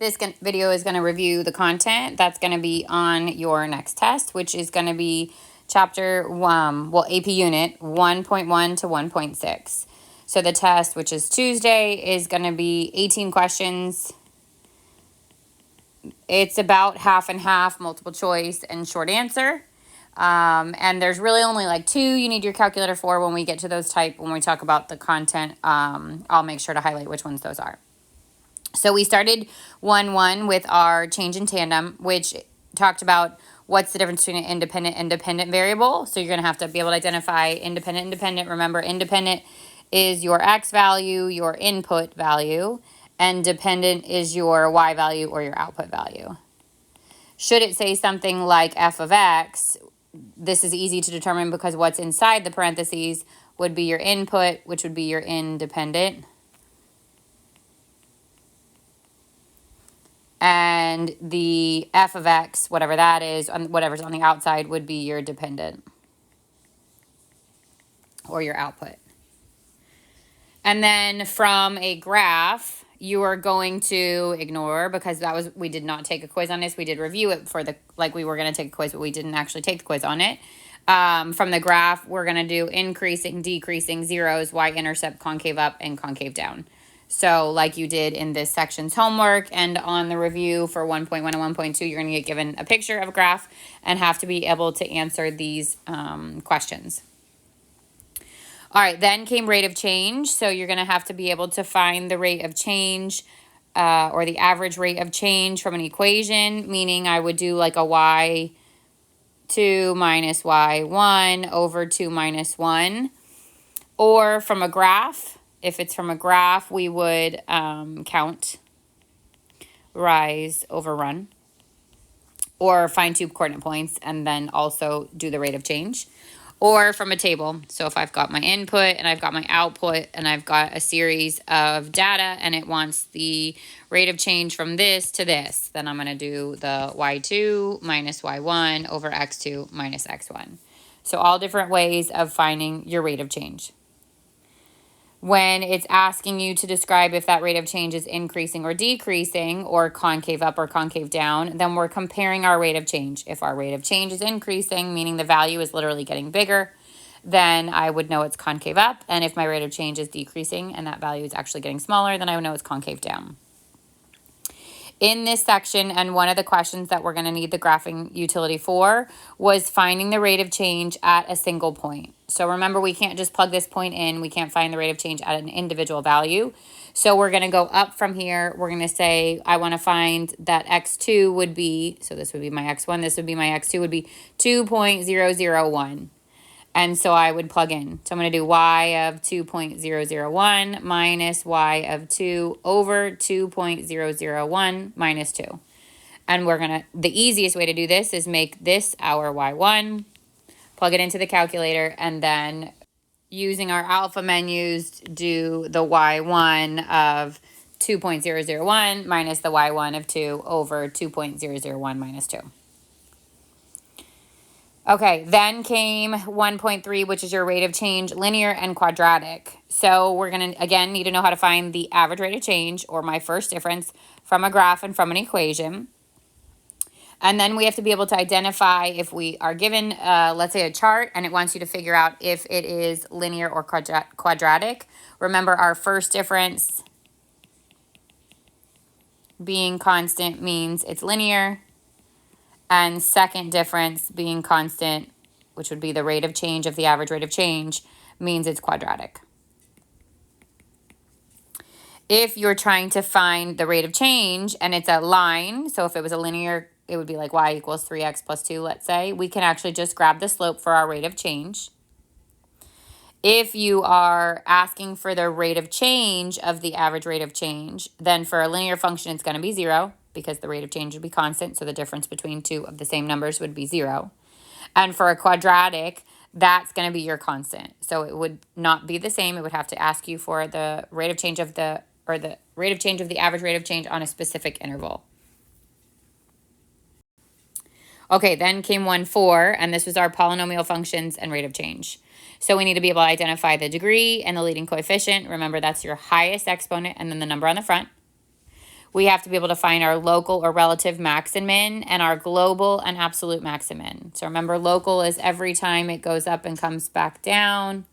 This video is going to review the content that's going to be on your next test, which is going to be chapter 1, AP unit 1.1 to 1.6. So the test, which is Tuesday, is going to be 18 questions. It's about half and half, multiple choice and short answer. And there's really only like 2 you need your calculator for. When we get to those when we talk about the content, I'll make sure to highlight which ones those are. So we started 1-1 with our change in tandem, which talked about what's the difference between an independent variable. So you're going to have to be able to identify independent. Remember, independent is your x value, your input value, and dependent is your y value or your output value. Should it say something like f of x, this is easy to determine because what's inside the parentheses would be your input, which would be your independent. And the f of x, whatever that is, whatever's on the outside, would be your dependent or your output. And then from a graph, you are going to ignore, because we did not take a quiz on this. We did review it like we were going to take a quiz, but we didn't actually take the quiz on it. From the graph, we're going to do increasing, decreasing, zeros, y-intercept, concave up, and concave down. So like you did in this section's homework and on the review for 1.1 and 1.2, you're going to get given a picture of a graph and have to be able to answer these questions. All right, then came rate of change. So you're going to have to be able to find the rate of change or the average rate of change from an equation, meaning I would do like a y2 minus y1 over 2 minus 1. Or from a graph. If it's from a graph, we would count rise over run, or find 2 coordinate points and then also do the rate of change. Or from a table. So if I've got my input and I've got my output and I've got a series of data and it wants the rate of change from this to this, then I'm going to do the y2 minus y1 over x2 minus x1. So all different ways of finding your rate of change. When it's asking you to describe if that rate of change is increasing or decreasing, or concave up or concave down, then we're comparing our rate of change. If our rate of change is increasing, meaning the value is literally getting bigger, then I would know it's concave up. And if my rate of change is decreasing and that value is actually getting smaller, then I would know it's concave down. In this section, and one of the questions that we're going to need the graphing utility for, was finding the rate of change at a single point. So remember, we can't just plug this point in. We can't find the rate of change at an individual value. So we're going to go up from here. We're going to say, I want to find that x2 would be, so this would be my x1, this would be my x2, would be 2.001. And so I would plug in. So I'm going to do y of 2.001 minus y of 2 over 2.001 minus 2. And the easiest way to do this is make this our y1, plug it into the calculator, and then using our alpha menus, do the y1 of 2.001 minus the y1 of 2 over 2.001 minus 2. Okay, then came 1.3, which is your rate of change, linear and quadratic. So we're going to, again, need to know how to find the average rate of change, or my first difference, from a graph and from an equation. And then we have to be able to identify if we are given, let's say, a chart, and it wants you to figure out if it is linear or quadratic. Remember, our first difference being constant means it's linear. And second difference being constant, which would be the rate of change of the average rate of change, means it's quadratic. If you're trying to find the rate of change and it's a line, so if it was a linear, it would be like y equals 3x plus 2, let's say, we can actually just grab the slope for our rate of change. If you are asking for the rate of change of the average rate of change, then for a linear function, it's going to be 0. Because the rate of change would be constant, so the difference between 2 of the same numbers would be 0. And for a quadratic, that's going to be your constant. So it would not be the same. It would have to ask you for the rate of change of the rate of change of the average rate of change on a specific interval. Okay, then came 1.4, and this was our polynomial functions and rate of change. So we need to be able to identify the degree and the leading coefficient. Remember, that's your highest exponent and then the number on the front. we have to be able to find our local or relative max and min and our global and absolute max and min. So remember, local is every time it goes up and comes back down,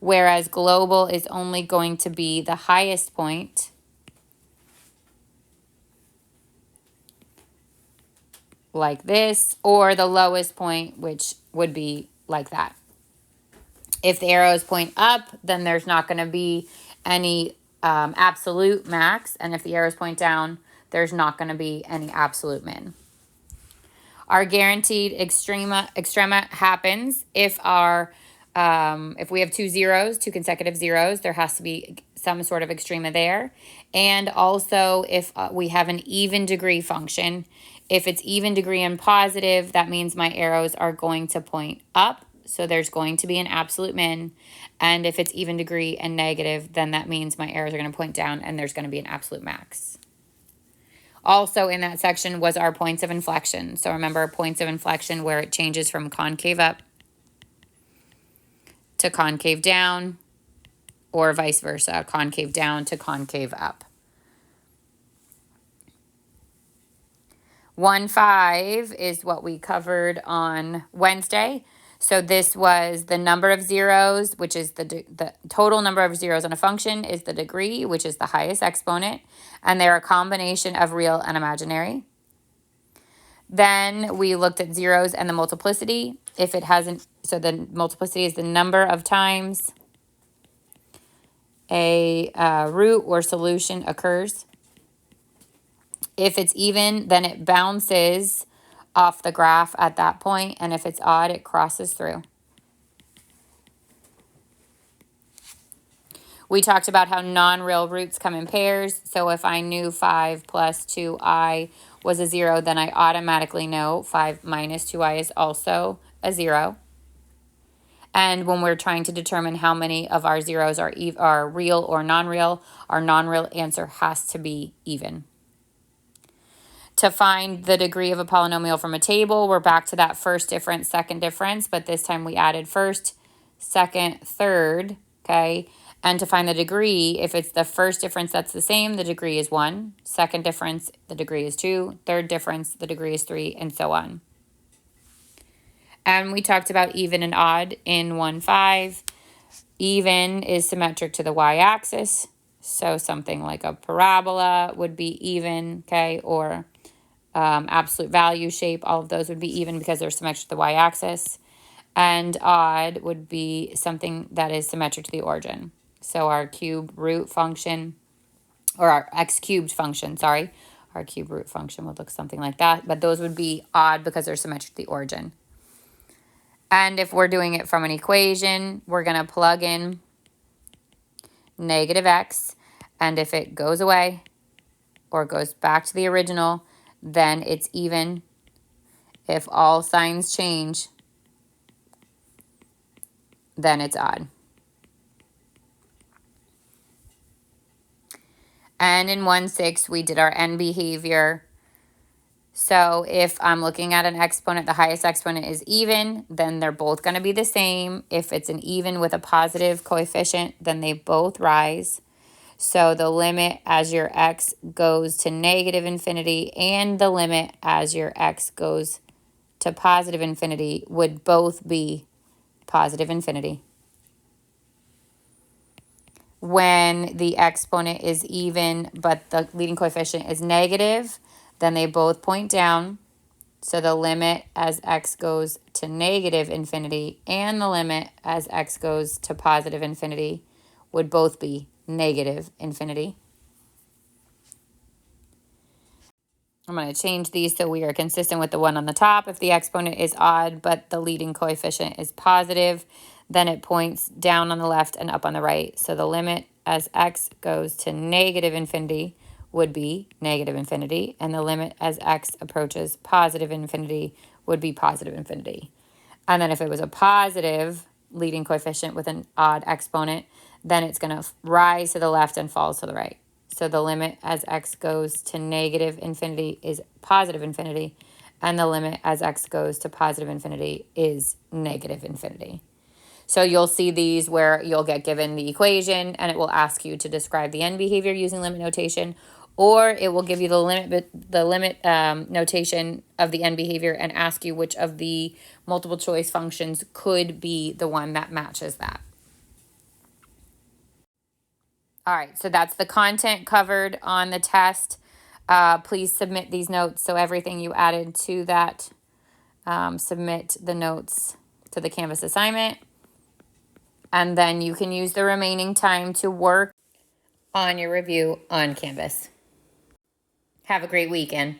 whereas global is only going to be the highest point. Like this, or the lowest point, which would be like that. If the arrows point up, then there's not going to be any absolute max. And if the arrows point down, there's not going to be any absolute min. Our guaranteed extrema happens if if we have two consecutive zeros, there has to be some sort of extrema there. And also if we have an even degree function, if it's even degree and positive, that means my arrows are going to point up. So there's going to be an absolute min. And if it's even degree and negative, then that means my arrows are going to point down and there's going to be an absolute max. Also in that section was our points of inflection. So remember, points of inflection where it changes from concave up to concave down, or vice versa, concave down to concave up. 1-5 is what we covered on Wednesday. So this was the number of zeros, which is the total number of zeros on a function is the degree, which is the highest exponent. And they're a combination of real and imaginary. Then we looked at zeros and the multiplicity. If it hasn't, so the multiplicity is the number of times a root or solution occurs. If it's even, then it bounces off the graph at that point, and if it's odd, it crosses through. We talked about how non-real roots come in pairs. So if I knew 5 plus 2i was a 0, then I automatically know 5 minus 2i is also a 0. And when we're trying to determine how many of our zeros are real or non-real, our non-real answer has to be even. To find the degree of a polynomial from a table, we're back to that first difference, second difference, but this time we added first, second, third, okay? And to find the degree, if it's the first difference that's the same, the degree is 1. Second difference, the degree is 2. Third difference, the degree is 3, and so on. And we talked about even and odd in 1-5. Even is symmetric to the y-axis, so something like a parabola would be even, okay, or absolute value shape, all of those would be even because they're symmetric to the y-axis. And odd would be something that is symmetric to the origin. So our cube root function, or our x cubed function, sorry, our cube root function would look something like that. But those would be odd because they're symmetric to the origin. And if we're doing it from an equation, we're going to plug in negative x. And if it goes away or goes back to the original, then it's even. If all signs change, then it's odd. And in 1-6, we did our end behavior. So if I'm looking at an exponent, the highest exponent is even, then they're both going to be the same. If it's an even with a positive coefficient, then they both rise. So the limit as your x goes to negative infinity and the limit as your x goes to positive infinity would both be positive infinity. When the exponent is even but the leading coefficient is negative, then they both point down. So the limit as x goes to negative infinity and the limit as x goes to positive infinity would both be negative infinity. I'm going to change these so we are consistent with the one on the top. If the exponent is odd but the leading coefficient is positive, then it points down on the left and up on the right. So the limit as x goes to negative infinity would be negative infinity, and the limit as x approaches positive infinity would be positive infinity. And then if it was a positive leading coefficient with an odd exponent, then it's going to rise to the left and fall to the right. So the limit as x goes to negative infinity is positive infinity, and the limit as x goes to positive infinity is negative infinity. So you'll see these where you'll get given the equation and it will ask you to describe the end behavior using limit notation, or it will give you the limit notation of the end behavior and ask you which of the multiple choice functions could be the one that matches that. All right, so that's the content covered on the test. Please submit these notes. So everything you added to that, submit the notes to the Canvas assignment. And then you can use the remaining time to work on your review on Canvas. Have a great weekend.